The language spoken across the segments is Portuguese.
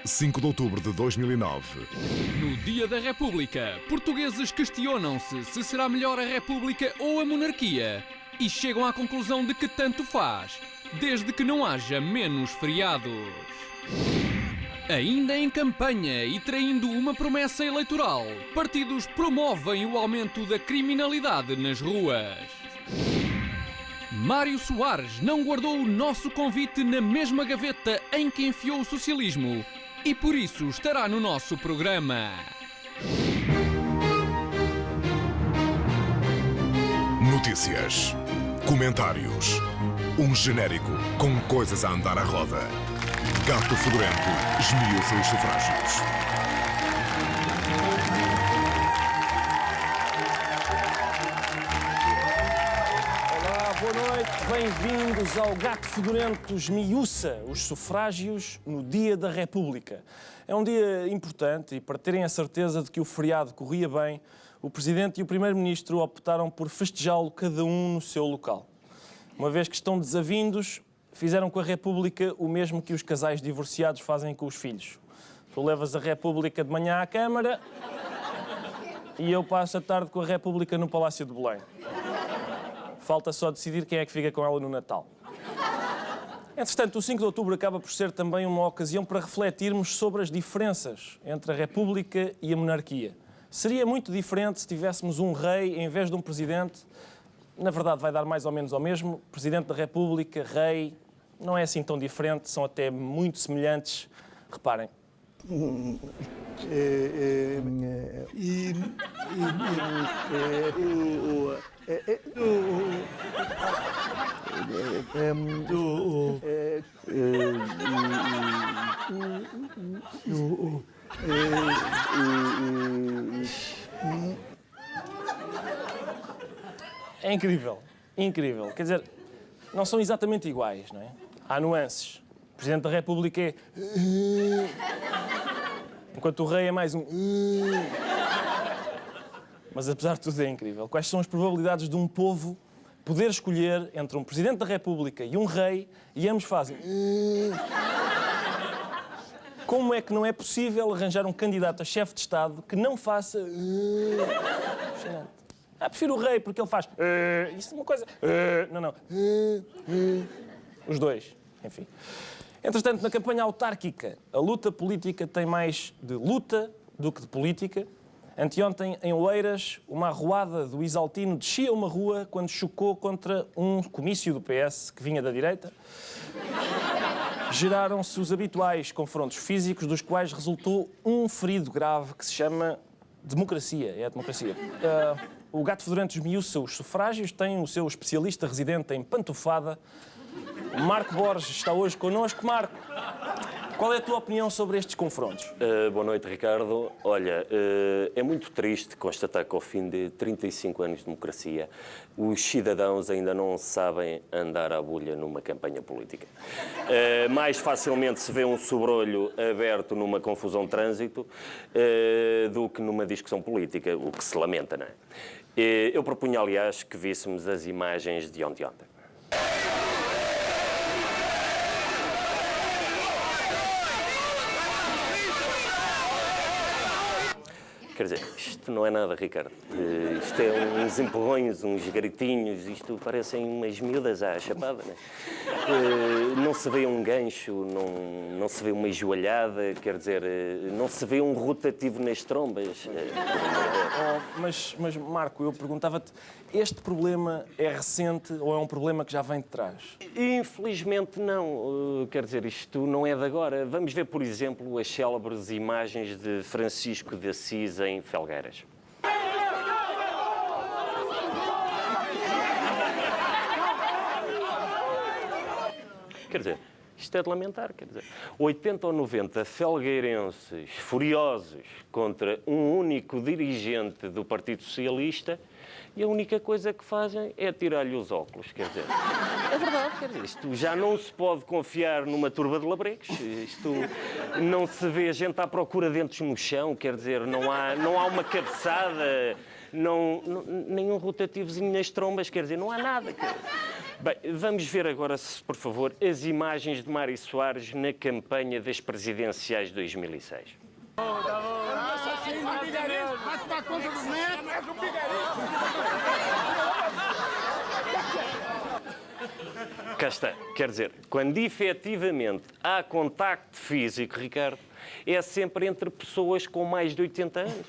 5 de outubro de 2009. No Dia da República, portugueses questionam-se se será melhor a República ou a monarquia e chegam à conclusão de que tanto faz, desde que não haja menos feriados. Ainda em campanha e traindo uma promessa eleitoral, partidos promovem o aumento da criminalidade nas ruas. Mário Soares não guardou o nosso convite na mesma gaveta em que enfiou o socialismo e por isso estará no nosso programa. Notícias, comentários, um genérico com coisas a andar à roda. Gato Fedorento esmiuça os sufrágios. Boa noite, bem-vindos ao Gato Fedorento esmiuça os sufrágios no Dia da República. É um dia importante e, para terem a certeza de que o feriado corria bem, o Presidente e o Primeiro-Ministro optaram por festejá-lo cada um no seu local. Uma vez que estão desavindos, fizeram com a República o mesmo que os casais divorciados fazem com os filhos. Tu levas a República de manhã à Câmara e eu passo a tarde com a República no Palácio de Belém. Falta só decidir quem é que fica com ela no Natal. Entretanto, o 5 de outubro acaba por ser também uma ocasião para refletirmos sobre as diferenças entre a República e a monarquia. Seria muito diferente se tivéssemos um rei em vez de um presidente. Na verdade, vai dar mais ou menos ao mesmo. Presidente da República, rei, não é assim tão diferente, são até muito semelhantes. Reparem. É incrível, incrível. Quer dizer, não são exatamente iguais, não é? Há nuances. O Presidente da República é... enquanto o rei é mais um... Mas, apesar de tudo, é incrível. Quais são as probabilidades de um povo poder escolher entre um Presidente da República e um rei e ambos fazem... Como é que não é possível arranjar um candidato a chefe de Estado que não faça... prefiro o rei, porque ele faz... Isso é uma coisa... Não. Os dois, enfim. Entretanto, na campanha autárquica, a luta política tem mais de luta do que de política. Anteontem, em Oeiras, uma arruada do Isaltino descia uma rua quando chocou contra um comício do PS que vinha da direita. Geraram-se os habituais confrontos físicos, dos quais resultou um ferido grave que se chama democracia. É a democracia. O Gato Fedorento esmiuça os sufrágios, tem o seu especialista residente em pantufada. Marco Borges está hoje connosco. Marco, qual é a tua opinião sobre estes confrontos? Boa noite, Ricardo. Olha, é muito triste constatar que ao fim de 35 anos de democracia, os cidadãos ainda não sabem andar à bolha numa campanha política. Mais facilmente se vê um sobrolho aberto numa confusão de trânsito do que numa discussão política, o que se lamenta, não é? Eu propunha, aliás, que víssemos as imagens de ontem. Quer dizer, isto não é nada, Ricardo. Isto é uns empurrões, uns gritinhos, isto parecem umas miúdas à chapada, não é? Não se vê um gancho, não se vê uma joelhada, quer dizer, não se vê um rotativo nas trombas. Mas, Marco, eu perguntava-te, este problema é recente ou é um problema que já vem de trás? Infelizmente não. Quer dizer, isto não é de agora. Vamos ver, por exemplo, as célebres imagens de Francisco de Assis em Felgueiras. Quer dizer, isto é de lamentar, quer dizer, 80 ou 90 felgueirenses furiosos contra um único dirigente do Partido Socialista e a única coisa que fazem é tirar-lhe os óculos, quer dizer. É verdade, quer dizer, isto já não se pode confiar numa turba de labregos, isto não se vê gente à procura dentes no chão, quer dizer, não há uma cabeçada, nenhum rotativozinho nas trombas, quer dizer, não há nada. Bem, vamos ver agora, se, por favor, as imagens de Mário Soares na campanha das presidenciais de 2006. Cá está. Quer dizer, quando efetivamente há contacto físico, Ricardo, é sempre entre pessoas com mais de 80 anos.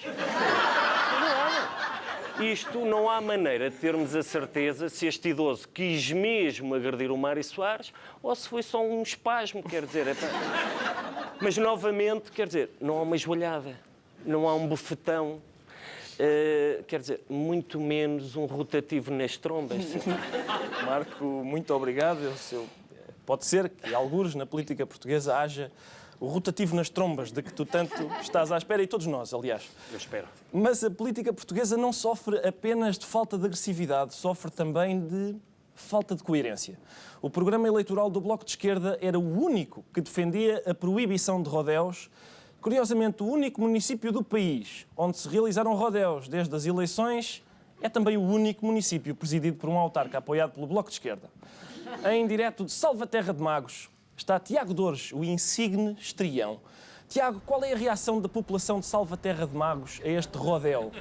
Isto não há maneira de termos a certeza se este idoso quis mesmo agredir o Mário Soares ou se foi só um espasmo, quer dizer. Mas, novamente, quer dizer, não há uma joelhada, não há um bufetão, quer dizer, muito menos um rotativo nas trombas. Marco, muito obrigado. Pode ser que, algures na política portuguesa, haja o rotativo nas trombas de que tu tanto estás à espera, e todos nós, aliás. Eu espero. Mas a política portuguesa não sofre apenas de falta de agressividade, sofre também de falta de coerência. O programa eleitoral do Bloco de Esquerda era o único que defendia a proibição de rodéus. Curiosamente, o único município do país onde se realizaram rodéus desde as eleições é também o único município presidido por um autarca apoiado pelo Bloco de Esquerda. Em direto de Salvaterra de Magos está Tiago Dores, o insigne estrião. Tiago, qual é a reação da população de Salvaterra de Magos a este rodéu?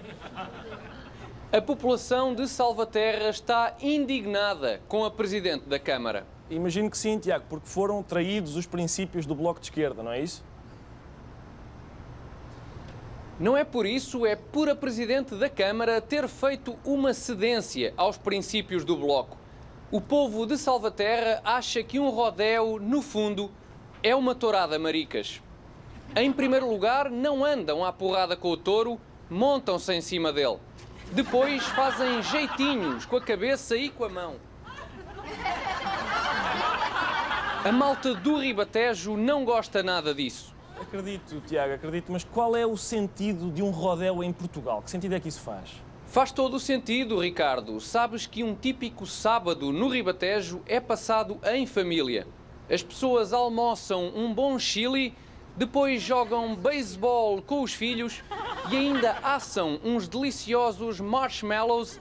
A população de Salvaterra está indignada com a Presidente da Câmara. Imagino que sim, Tiago, porque foram traídos os princípios do Bloco de Esquerda, não é isso? Não é por isso, é por a Presidente da Câmara ter feito uma cedência aos princípios do Bloco. O povo de Salvaterra acha que um rodéu, no fundo, é uma tourada maricas. Em primeiro lugar, não andam à porrada com o touro, montam-se em cima dele. Depois fazem jeitinhos com a cabeça e com a mão. A malta do Ribatejo não gosta nada disso. Acredito, Tiago, acredito, mas qual é o sentido de um rodéu em Portugal? Que sentido é que isso faz? Faz todo o sentido, Ricardo. Sabes que um típico sábado no Ribatejo é passado em família. As pessoas almoçam um bom chili, depois jogam beisebol com os filhos e ainda assam uns deliciosos marshmallows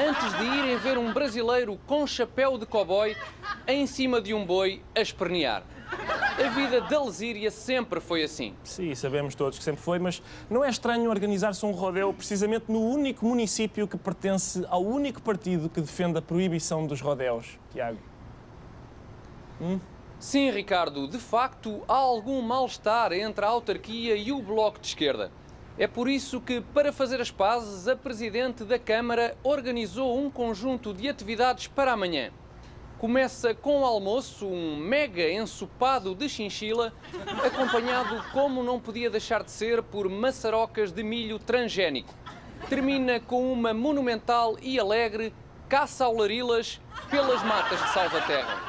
antes de irem ver um brasileiro com chapéu de cowboy em cima de um boi a espernear. A vida da Lesíria sempre foi assim. Sim, sabemos todos que sempre foi, mas não é estranho organizar-se um rodéu precisamente no único município que pertence ao único partido que defende a proibição dos rodéus, Tiago? Sim, Ricardo, de facto há algum mal-estar entre a autarquia e o Bloco de Esquerda. É por isso que, para fazer as pazes, a Presidente da Câmara organizou um conjunto de atividades para amanhã. Começa com o almoço, um mega ensopado de chinchila, acompanhado, como não podia deixar de ser, por maçarocas de milho transgénico. Termina com uma monumental e alegre caça ao larilas pelas matas de Salvaterra.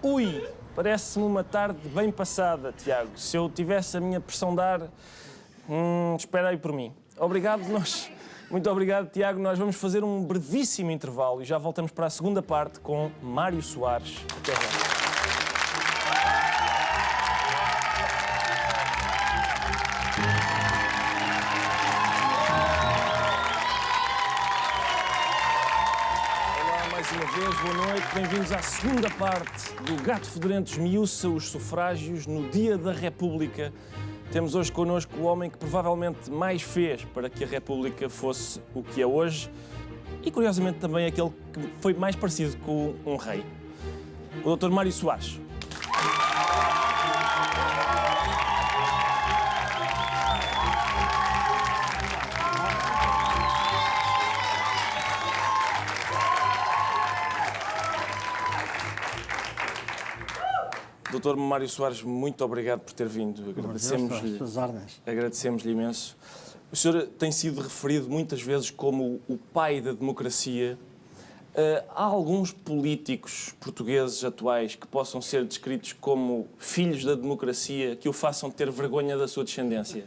Ui, parece-me uma tarde bem passada, Tiago. Se eu tivesse a minha pressão de ar, espera aí por mim. Obrigado, Muito obrigado, Tiago. Nós vamos fazer um brevíssimo intervalo e já voltamos para a segunda parte com Mário Soares. Até já. Olá, mais uma vez, boa noite. Bem-vindos à segunda parte do Gato Fedorento esmiuça os sufrágios no Dia da República. Temos hoje connosco o homem que provavelmente mais fez para que a República fosse o que é hoje e, curiosamente, também aquele que foi mais parecido com um rei, o Dr. Mário Soares. Dr. Mário Soares, muito obrigado por ter vindo. Agradecemos-lhe imenso. O senhor tem sido referido muitas vezes como o pai da democracia. Há alguns políticos portugueses atuais que possam ser descritos como filhos da democracia, que o façam ter vergonha da sua descendência?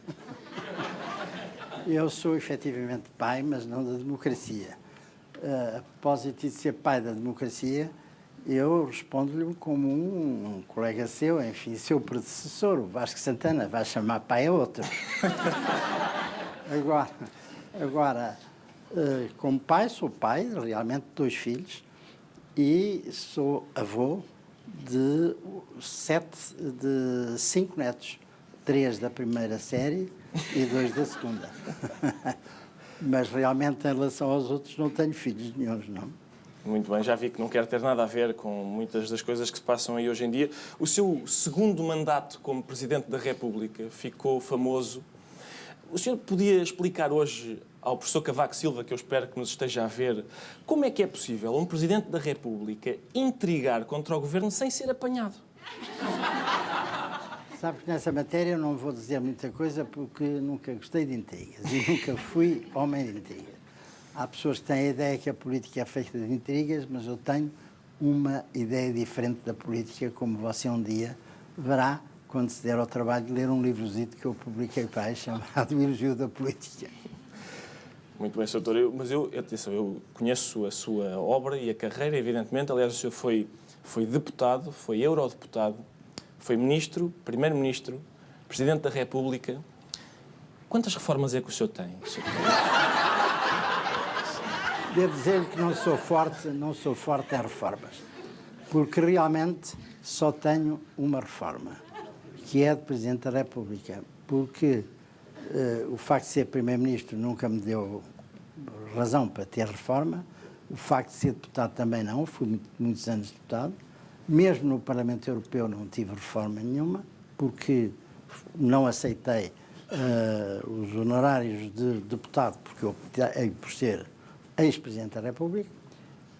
Eu sou efetivamente pai, mas não da democracia. A propósito de ser pai da democracia, eu respondo-lhe como um colega seu, enfim, seu predecessor, o Vasco Santana, vai chamar pai a outro. Agora, como pai, sou pai, realmente, de 2 filhos, e sou avô de 5 netos, 3 da primeira série e 2 da segunda. Mas realmente, em relação aos outros, não tenho filhos nenhuns, não. Muito bem, já vi que não quer ter nada a ver com muitas das coisas que se passam aí hoje em dia. O seu segundo mandato como Presidente da República ficou famoso. O senhor podia explicar hoje ao professor Cavaco Silva, que eu espero que nos esteja a ver, como é que é possível um Presidente da República intrigar contra o Governo sem ser apanhado? Sabe que nessa matéria eu não vou dizer muita coisa porque nunca gostei de intrigas e nunca fui homem de intrigas. Há pessoas que têm a ideia que a política é feita de intrigas, mas eu tenho uma ideia diferente da política, como você um dia verá quando se der ao trabalho de ler um livrozito que eu publiquei para aí, chamado O Elogio da Política. Muito bem, Sr. Doutor, mas atenção, eu conheço a sua obra e a carreira, evidentemente. Aliás, o senhor foi deputado, foi eurodeputado, foi ministro, primeiro-ministro, Presidente da República. Quantas reformas é que o senhor tem, Sr. Doutor? Devo dizer-lhe que não sou forte em reformas, porque realmente só tenho uma reforma, que é de Presidente da República, porque o facto de ser Primeiro-Ministro nunca me deu razão para ter reforma, o facto de ser deputado também não, fui muitos anos deputado, mesmo no Parlamento Europeu não tive reforma nenhuma, porque não aceitei os honorários de deputado, porque eu optei por ser ex-Presidente da República,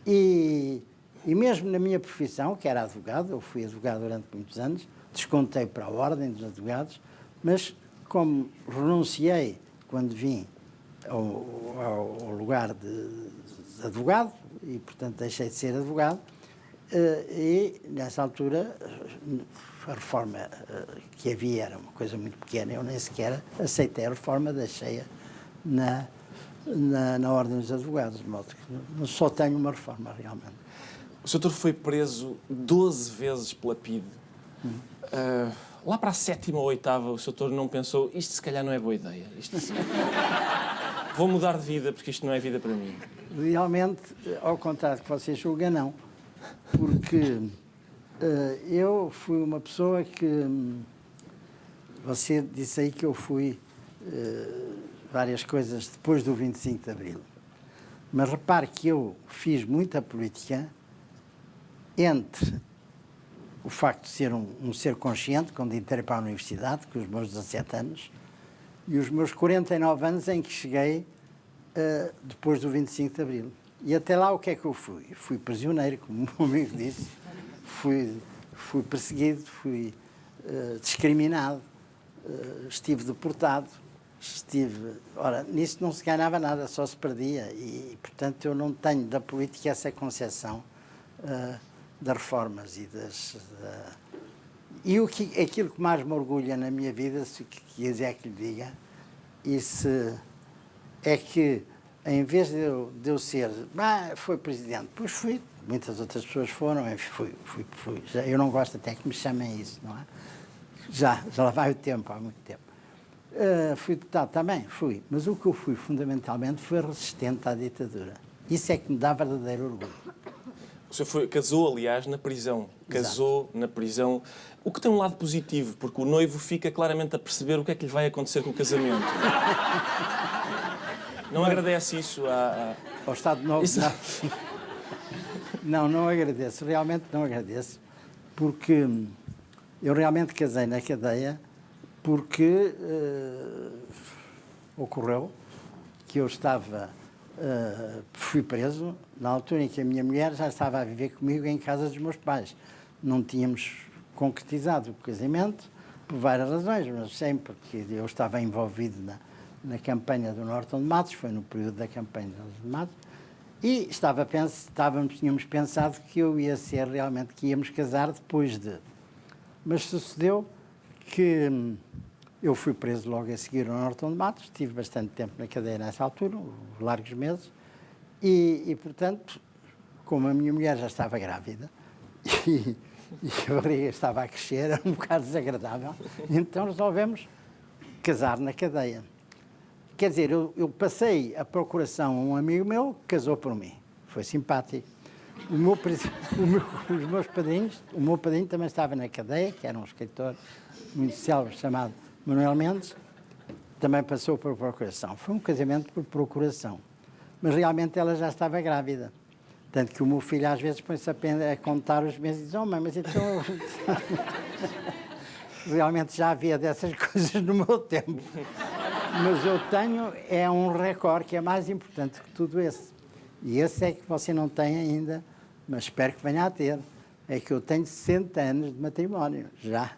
e mesmo na minha profissão, que era advogado, eu fui advogado durante muitos anos, descontei para a Ordem dos Advogados, mas como renunciei quando vim ao lugar de advogado, e portanto deixei de ser advogado, e nessa altura a reforma que havia era uma coisa muito pequena, eu nem sequer aceitei a reforma, deixei-a na Ordem dos Advogados, de modo que só tenho uma reforma, realmente. O Sr. Doutor foi preso 12 vezes pela PIDE. Lá para a 7ª ou 8ª, o Sr. Doutor não pensou, isto se calhar não é boa ideia. Vou mudar de vida, porque isto não é vida para mim. Realmente, ao contrário do que você julga, não. Porque eu fui uma pessoa que... Você disse aí que eu fui... várias coisas depois do 25 de Abril. Mas repare que eu fiz muita política entre o facto de ser um ser consciente, quando entrei para a universidade, com os meus 17 anos, e os meus 49 anos em que cheguei depois do 25 de Abril. E até lá o que é que eu fui? Fui prisioneiro, como o meu amigo disse, fui perseguido, fui discriminado, estive deportado, ora, nisso não se ganhava nada, só se perdia, e portanto eu não tenho da política essa concepção das reformas e e aquilo que mais me orgulha na minha vida, se quiser que lhe diga, é que em vez de eu ser, foi presidente, pois fui, muitas outras pessoas foram, fui. Eu não gosto até que me chamem isso, não é? Já lá vai o tempo, há muito tempo. Fui deputado também, fui, mas o que eu fui fundamentalmente foi resistente à ditadura. Isso é que me dá verdadeiro orgulho. O senhor casou, aliás, na prisão. Casou Exato. na prisão, o que tem um lado positivo, porque o noivo fica claramente a perceber o que é que lhe vai acontecer com o casamento. Não agradece isso ao Estado Novo? Isso... Não agradeço, realmente não agradeço, porque eu realmente casei na cadeia porque ocorreu que eu fui preso na altura em que a minha mulher já estava a viver comigo em casa dos meus pais. Não tínhamos concretizado o casamento por várias razões, mas sempre porque eu estava envolvido na campanha do Norton de Matos, foi no período da campanha do Norton de Matos, e tínhamos pensado que eu ia ser realmente, que íamos casar depois de. Mas sucedeu que eu fui preso logo a seguir ao Norton de Matos, estive bastante tempo na cadeia nessa altura, largos meses, e portanto, como a minha mulher já estava grávida e a barriga estava a crescer, era um bocado desagradável, então resolvemos casar na cadeia. Quer dizer, eu passei a procuração a um amigo meu que casou por mim. Foi simpático. os meus padrinhos, o meu padrinho também estava na cadeia, que era um escritor muito célebre chamado Manuel Mendes, também passou por procuração. Foi um casamento por procuração. Mas realmente ela já estava grávida. Tanto que o meu filho às vezes põe-se a contar os meses e diz, oh mãe, mas então... Realmente já havia dessas coisas no meu tempo. Mas eu tenho, é um recorde que é mais importante que tudo esse. E esse é que você não tem ainda, mas espero que venha a ter. É que eu tenho 60 anos de matrimónio, já.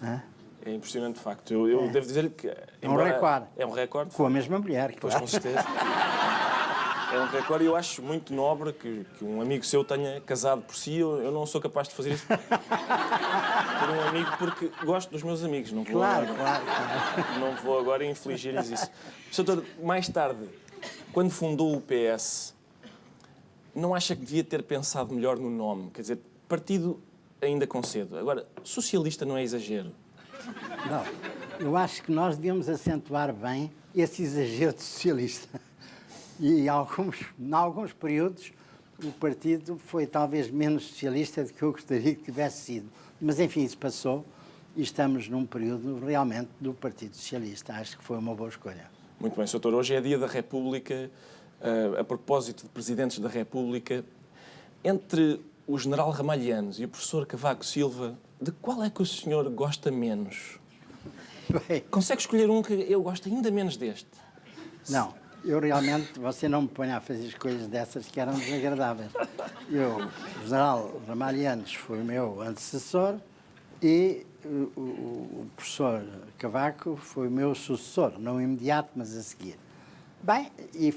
Hã? É impressionante, de facto. Eu devo dizer-lhe que... É um recorde. É um recorde. Com a mesma mulher, Pois, claro. com certeza. É um recorde e eu acho muito nobre que um amigo seu tenha casado por si. Eu não sou capaz de fazer isso por um amigo, porque gosto dos meus amigos. Não vou Claro, agora, claro. Não vou agora infligir-lhes isso. Sr. Doutor, mais tarde, quando fundou o PS, não acha que devia ter pensado melhor no nome? Quer dizer, partido ainda com cedo. Agora, socialista não é exagero? Não, eu acho que nós devíamos acentuar bem esse exagero de socialista. E em alguns períodos o partido foi talvez menos socialista do que eu gostaria que tivesse sido. Mas, enfim, isso passou e estamos num período realmente do Partido Socialista. Acho que foi uma boa escolha. Muito bem, Sr. Doutor. Hoje é dia da República. A propósito de presidentes da República, entre o general Ramalhianos e o professor Cavaco Silva, de qual é que o senhor gosta menos? Bem, Consegue escolher um que eu gosto ainda menos deste? não, eu realmente, você não me ponha a fazer as coisas dessas que eram desagradáveis. O general Ramalhianos foi o meu antecessor e o professor Cavaco foi o meu sucessor, não imediato, mas a seguir. Bem, e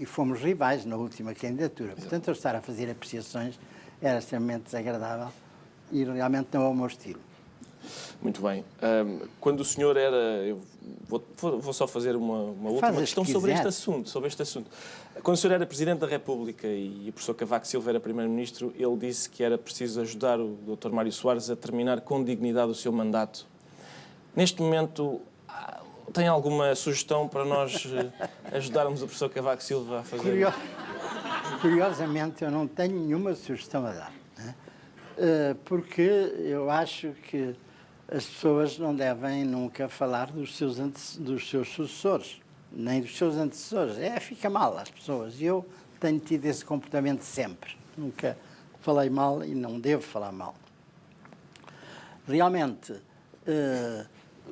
fomos rivais na última candidatura. Portanto, eu estar a fazer apreciações era extremamente desagradável e realmente não é o meu estilo. Muito bem. Quando o senhor era... Eu vou só fazer uma última questão sobre este assunto. Quando o senhor era Presidente da República e o professor Cavaco Silva era Primeiro-Ministro, ele disse que era preciso ajudar o Dr. Mário Soares a terminar com dignidade o seu mandato. Neste momento, tem alguma sugestão para nós ajudarmos o professor Cavaco Silva a fazer? Curiosamente, eu não tenho nenhuma sugestão a dar, né? Porque eu acho que as pessoas não devem nunca falar dos seus sucessores, nem dos seus antecessores. Fica mal às pessoas. E eu tenho tido esse comportamento sempre. Nunca falei mal e não devo falar mal. Realmente,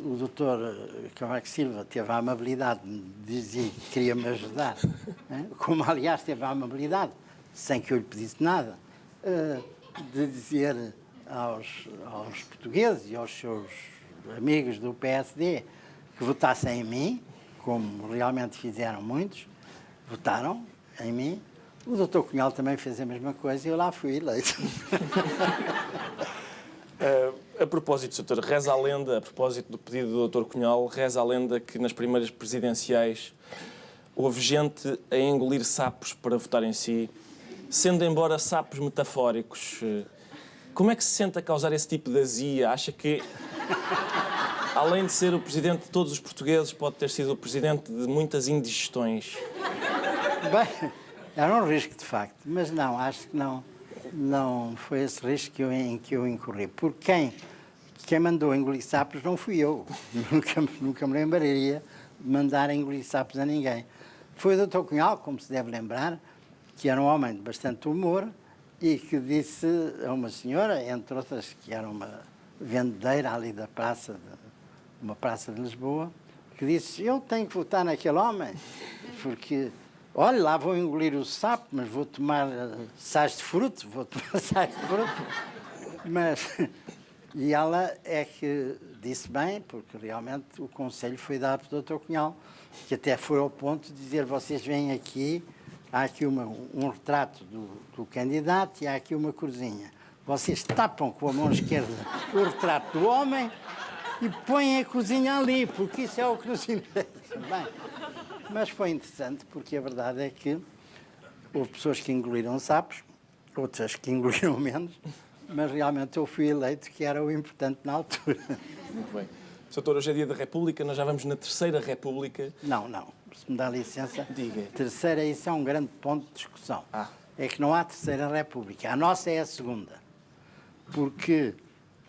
o doutor Cavaco Silva teve a amabilidade de dizer que queria me ajudar, né? Como, aliás, teve a amabilidade, sem que eu lhe pedisse nada, de dizer aos portugueses e aos seus amigos do PSD que votassem em mim, como realmente fizeram muitos, votaram em mim. O doutor Cunhal também fez a mesma coisa e eu lá fui eleito. A propósito, Sr. Doutor, reza a lenda, a propósito do pedido do Dr. Cunhal, reza a lenda que nas primeiras presidenciais houve gente a engolir sapos para votar em si, sendo embora sapos metafóricos. Como é que se sente a causar esse tipo de azia? Acha que, além de ser o presidente de todos os portugueses, pode ter sido o presidente de muitas indigestões? Bem, era um risco, de facto, mas não, acho que não foi esse risco em que eu incorri. Porque quem mandou engolir sapos não fui eu. Nunca me lembraria de mandar engolir sapos a ninguém. Foi o Dr. Cunhal, como se deve lembrar, que era um homem de bastante humor e que disse a uma senhora, entre outras, que era uma vendedeira ali da uma praça de Lisboa, que disse: eu tenho que votar naquele homem, porque, olha, lá vou engolir o sapo, mas vou tomar sais de fruto, E ela é que disse bem, porque realmente o conselho foi dado pelo Dr. Cunhal, que até foi ao ponto de dizer: vocês vêm aqui, há aqui um retrato do candidato e há aqui uma cruzinha. Vocês tapam com a mão esquerda o retrato do homem e põem a cruzinha ali, porque isso é o que nos interessa. Bem, mas foi interessante, porque a verdade é que houve pessoas que engoliram sapos, outras que engoliram menos, mas realmente eu fui eleito, que era o importante na altura. Muito bem. Sr. Doutor, hoje é dia da República, nós já vamos na Terceira República. Não, se me dá licença. Diga. Terceira, isso é um grande ponto de discussão. é que não há terceira república. A nossa é a segunda. Porque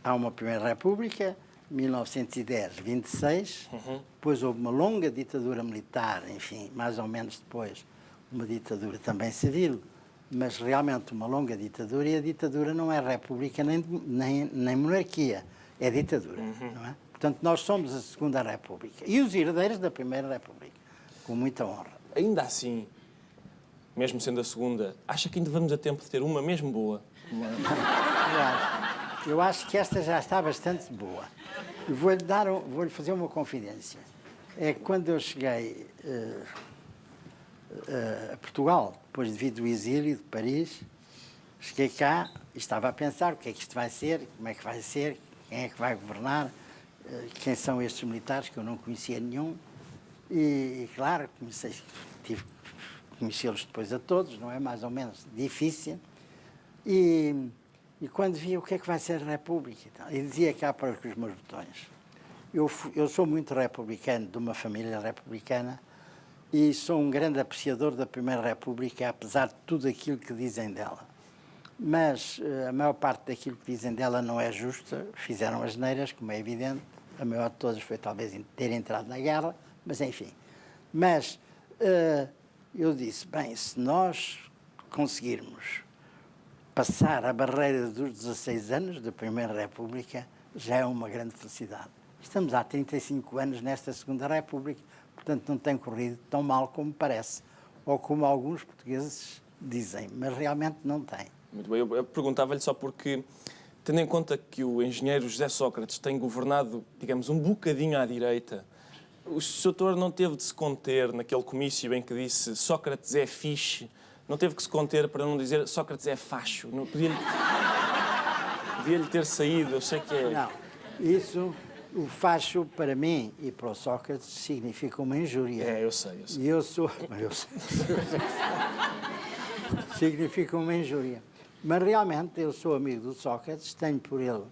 há uma primeira república, 1910, 26, depois houve uma longa ditadura militar, enfim, mais ou menos depois uma ditadura também civil, mas realmente uma longa ditadura, e a ditadura não é república nem monarquia, é ditadura, não é? Portanto, nós somos a segunda república e os herdeiros da primeira república, com muita honra. Ainda assim, mesmo sendo a segunda, acha que ainda vamos a tempo de ter uma mesmo boa? Eu acho que esta já está bastante boa. E vou-lhe fazer uma confidência. É que quando eu cheguei a Portugal, depois de vir do exílio de Paris, cheguei cá e estava a pensar o que é que isto vai ser, como é que vai ser, quem é que vai governar, quem são estes militares que eu não conhecia nenhum. E claro, tive que conhecê-los depois a todos, não é? Mais ou menos difícil. E quando vi o que é que vai ser a República, e dizia cá para os meus botões, eu sou muito republicano, de uma família republicana, e sou um grande apreciador da Primeira República, apesar de tudo aquilo que dizem dela. Mas a maior parte daquilo que dizem dela não é justa, fizeram asneiras, como é evidente, a maior de todas foi talvez ter entrado na guerra, mas enfim. Mas eu disse, bem, se nós conseguirmos passar a barreira dos 16 anos da Primeira República, já é uma grande felicidade. Estamos há 35 anos nesta Segunda República, portanto não tem corrido tão mal como parece, ou como alguns portugueses dizem, mas realmente não tem. Muito bem, eu perguntava-lhe só porque, tendo em conta que o engenheiro José Sócrates tem governado, digamos, um bocadinho à direita, o Sr. não teve de se conter naquele comício em que disse Sócrates é fixe, não teve que se conter para não dizer Sócrates é facho. Podia-lhe ter saído, eu sei que é... Não, isso, o facho, para mim e para o Sócrates, significa uma injúria. É, eu sei. E eu sei. Significa uma injúria. Mas realmente eu sou amigo do Sócrates, tenho por ele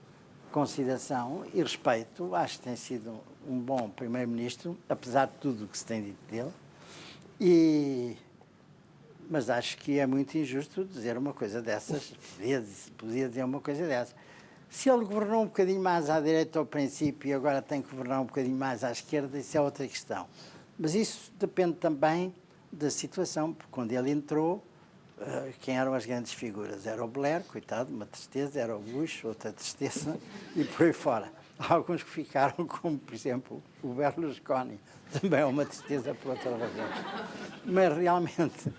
consideração e respeito, acho que tem sido um bom primeiro-ministro, apesar de tudo o que se tem dito dele, mas acho que é muito injusto dizer uma coisa dessas, podia dizer uma coisa dessas. Se ele governou um bocadinho mais à direita ao princípio e agora tem que governar um bocadinho mais à esquerda, isso é outra questão. Mas isso depende também da situação, porque quando ele entrou, quem eram as grandes figuras? Era o Blair, coitado, uma tristeza, era o Bush, outra tristeza, e por aí fora. Há alguns que ficaram, como, por exemplo, o Berlusconi, também é uma tristeza por outra razão. Mas realmente,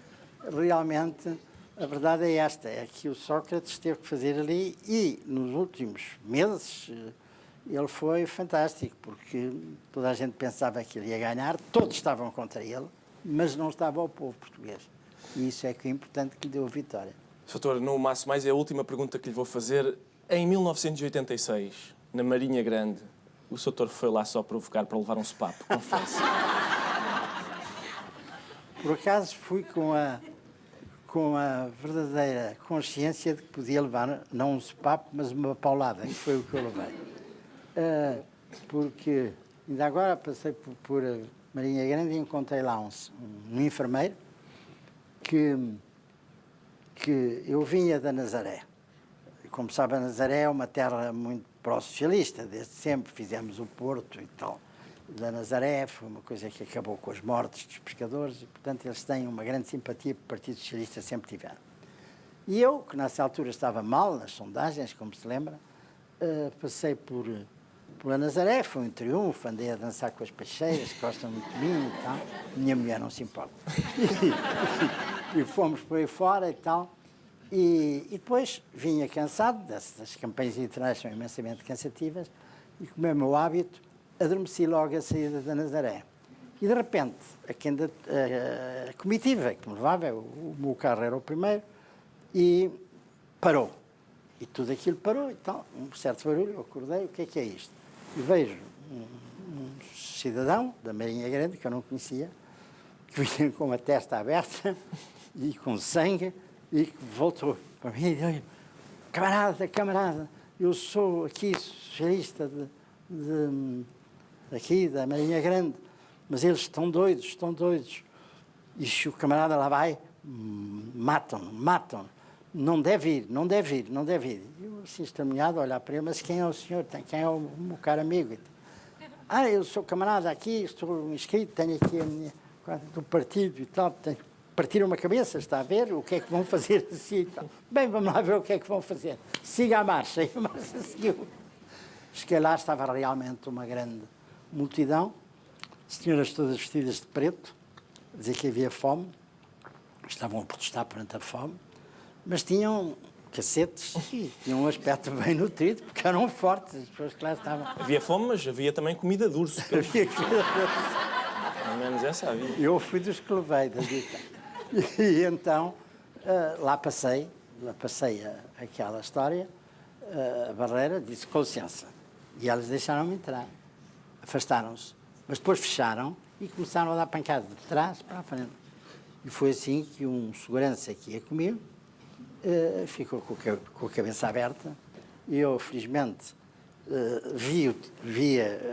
a verdade é esta, é que o Sócrates teve que fazer ali e, nos últimos meses, ele foi fantástico, porque toda a gente pensava que ele ia ganhar, todos estavam contra ele, mas não estava o povo português. E isso é que é importante, que lhe deu a vitória. Doutor, não o maço mais, é a última pergunta que lhe vou fazer. Em 1986, na Marinha Grande, o doutor foi lá só provocar para levar um sopapo, confesso. Por acaso fui com a verdadeira consciência de que podia levar, não um sopapo, mas uma paulada, que foi o que eu levei. Porque ainda agora passei por Marinha Grande e encontrei lá um enfermeiro que eu vinha da Nazaré. Como sabe, a Nazaré é uma terra muito pró-socialista, desde sempre fizemos o Porto e tal. Da Nazaré foi uma coisa que acabou com as mortes dos pescadores e, portanto, eles têm uma grande simpatia pelo Partido Socialista, sempre tiveram. E eu, que nessa altura estava mal nas sondagens, como se lembra, passei pela Nazaré, foi um triunfo, andei a dançar com as peixeiras, que gostam muito de mim e tal. Minha mulher não se importa. E fomos por aí fora e tal. E depois vinha cansado, dessas campanhas eleitorais são imensamente cansativas, e como é o meu hábito, adormeci logo a saída da Nazaré. E de repente, a comitiva que me levava, o meu carro era o primeiro, e parou. E tudo aquilo parou e tal, um certo barulho, eu acordei, o que é isto? E vejo um cidadão da Marinha Grande, que eu não conhecia, que vinha com a testa aberta e com sangue, e que voltou para mim e disse: camarada, eu sou aqui socialista aqui da Marinha Grande, mas eles estão doidos. E se o camarada lá vai, Matam-no. Não deve ir. Eu, assim, estranhado, olhar para ele, mas quem é o senhor? Quem é o meu caro amigo? Eu sou camarada aqui, estou inscrito, tenho aqui a minha do partido e tal, partiram uma cabeça, está a ver? O que é que vão fazer assim e tal. Bem, vamos lá ver o que é que vão fazer. Siga a marcha. E a marcha seguiu. Cheguei lá, estava realmente uma grande multidão, senhoras todas vestidas de preto, a dizer que havia fome, estavam a protestar perante a fome, mas tinham cacetes e tinham um aspecto bem nutrido, porque eram fortes, as pessoas que lá estavam. Havia fome, mas havia também comida de urso. Havia comida de urso. Pelo menos essa havia. Eu fui dos que levei da dita. E então, lá passei aquela história, a barreira, disse com licença. E elas deixaram-me entrar. Afastaram-se. Mas depois fecharam e começaram a dar pancada de trás para a frente. E foi assim que um segurança que ia comigo ficou com a cabeça aberta. E eu, felizmente, vi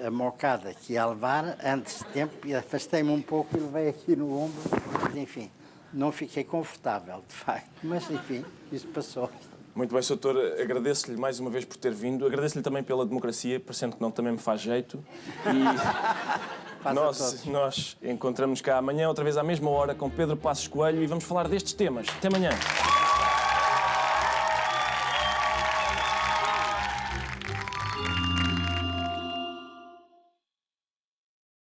a mocada que ia levar antes de tempo e afastei-me um pouco e levei aqui no ombro. Mas, enfim, não fiquei confortável, de facto. Mas, enfim, isso passou. Muito bem, Sr. Doutor, agradeço-lhe mais uma vez por ter vindo. Agradeço-lhe também pela democracia, parecendo que não também me faz jeito. E nós encontramos cá amanhã, outra vez à mesma hora, com Pedro Passos Coelho, e vamos falar destes temas. Até amanhã.